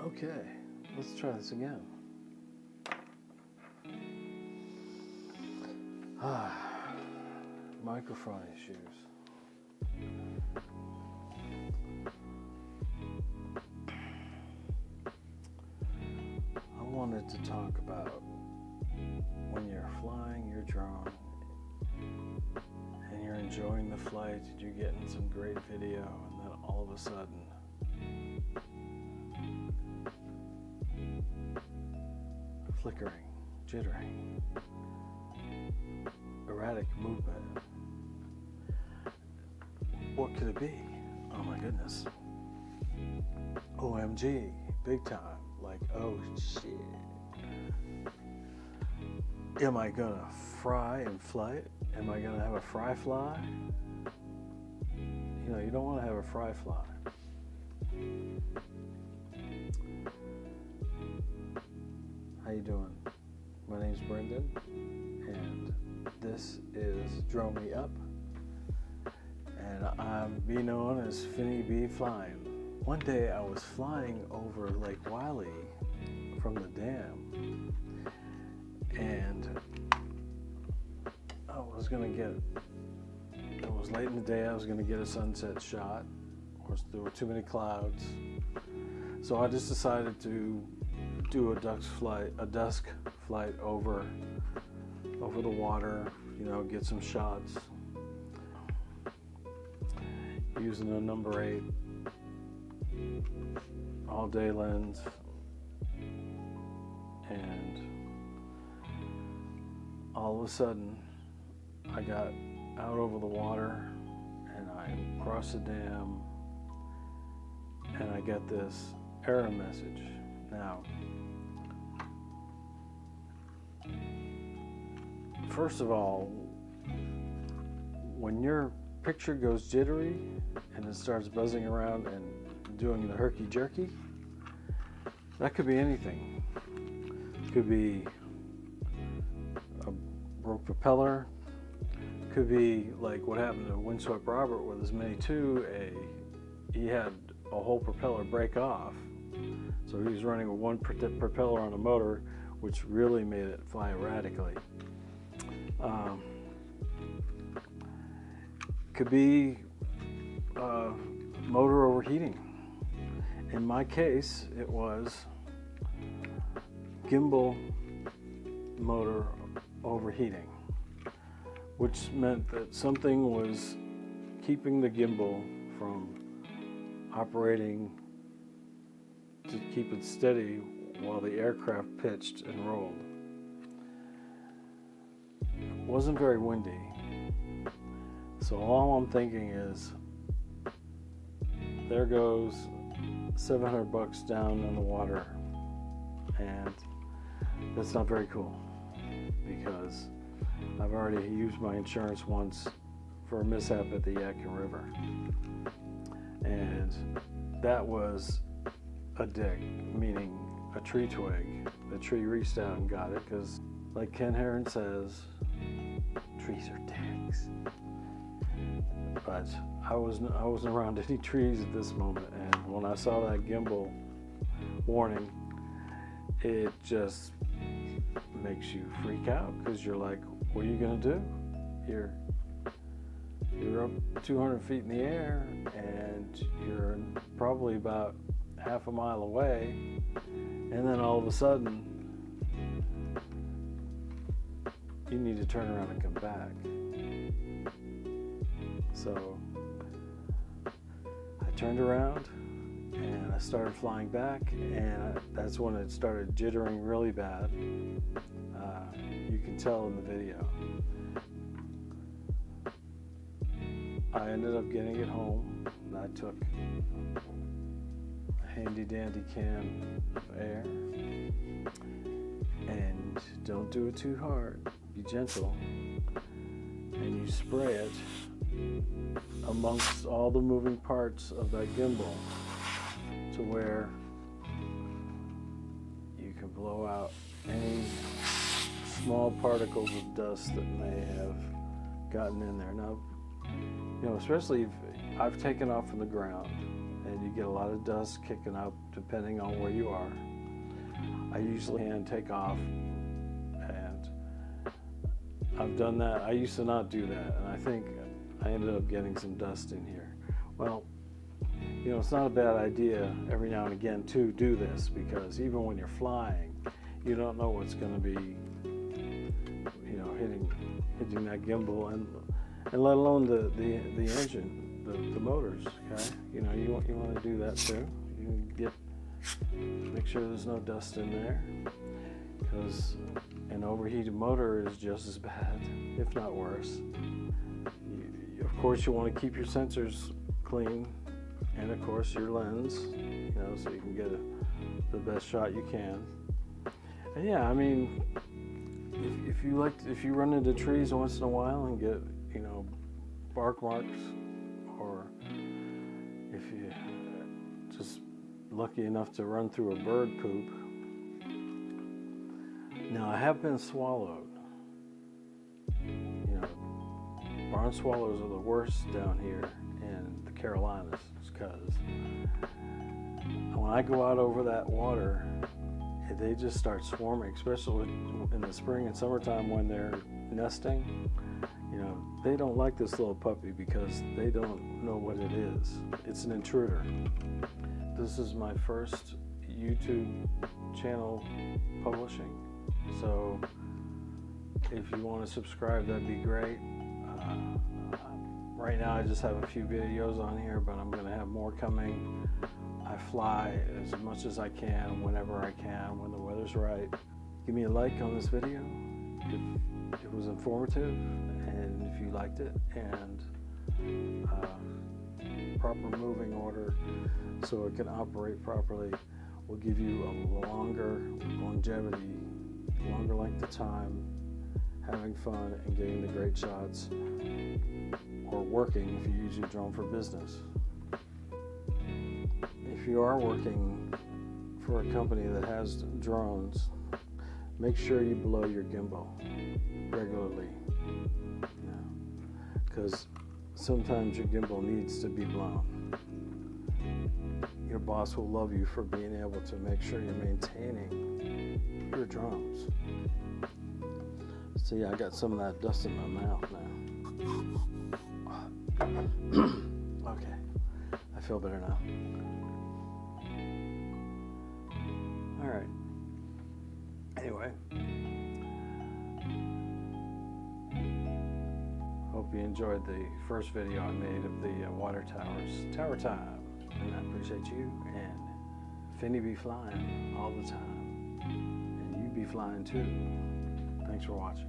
Okay, let's try this again. Microphone issues. I wanted to talk about when you're flying your drone and you're enjoying the flight and you're getting some great video, and then all of a sudden flickering, jittering, erratic movement. What could it be? Oh my goodness. OMG, big time. Like, oh shit. Am I gonna fry in flight? Am I gonna have a fry fly? You know, you don't want to have a fry fly. How you doing? My name's Brendan, and this is Drone Me Up, and I'm be known as Finny B Flying. One day I was flying over Lake Wiley from the dam, and it was late in the day, I was gonna get a sunset shot. Of course, there were too many clouds, so I just decided to do a dusk flight over the water, you know, get some shots using a number 8 all day lens, and all of a sudden I got out over the water and I crossed the dam and I get this error message. Now, first of all, when your picture goes jittery and it starts buzzing around and doing the herky-jerky, that could be anything. It could be a broke propeller. It could be like what happened to Windswept Robert with his Mini 2. He had a whole propeller break off. So he was running one propeller on a motor, which really made it fly erratically. Could be motor overheating. In my case, it was gimbal motor overheating, which meant that something was keeping the gimbal from operating to keep it steady while the aircraft pitched and rolled. It wasn't very windy, so all I'm thinking is, there goes $700 down in the water, and that's not very cool, because I've already used my insurance once for a mishap at the Yadkin River, and that was a dig, meaning a tree twig. The tree reached out and got it, because like Ken Heron says, trees are dicks. But I wasn't around any trees at this moment, and when I saw that gimbal warning, it just makes you freak out, because you're like, what are you gonna do? You're up 200 feet in the air, and you're probably about half a mile away, and then all of a sudden you need to turn around and come back. So I turned around and I started flying back, and that's when it started jittering really bad. You can tell in the video. I ended up getting it home, and I took a handy dandy can of air, and don't do it too hard, be gentle, and you spray it amongst all the moving parts of that gimbal to where you can blow out any small particles of dust that may have gotten in there. Now, you know, especially if I've taken off from the ground and you get a lot of dust kicking up depending on where you are. I usually hand take off, and I've done that. I used to not do that, and I think I ended up getting some dust in here. Well, you know, it's not a bad idea every now and again to do this, because even when you're flying, you don't know what's going to be, you know, hitting that gimbal, and let alone the engine, the motors. Okay, you know, you want to do that too. You make sure there's no dust in there, because an overheated motor is just as bad, if not worse. Of course, you want to keep your sensors clean, and of course your lens, you know, so you can get the best shot you can. And yeah, I mean, if you run into trees once in a while and get, you know, bark marks, or if you just lucky enough to run through a bird poop. Now, I have been swallowed. You know, barn swallows are the worst down here in the Carolinas, because when I go out over that water, they just start swarming, especially in the spring and summertime when they're nesting. You know, they don't like this little puppy because they don't know what it is. It's an intruder. This is my first YouTube channel publishing, so if you want to subscribe, that'd be great. Right now I just have a few videos on here, but I'm going to have more coming. I fly as much as I can, whenever I can, when the weather's right. Give me a like on this video if it was informative, and if you liked it, and proper moving order so it can operate properly will give you a longer longevity, longer length of time having fun and getting the great shots, or working if you use your drone for business. If you are working for a company that has drones, make sure you blow your gimbal regularly, because sometimes your gimbal needs to be blown. Your boss will love you for being able to make sure you're maintaining your drones. See, I got some of that dust in my mouth now. Okay, I feel better now. All right. Anyway, hope you enjoyed the first video I made of the water towers. Tower time. And I appreciate you, and Finny be flying all the time, and you be flying too. Thanks for watching.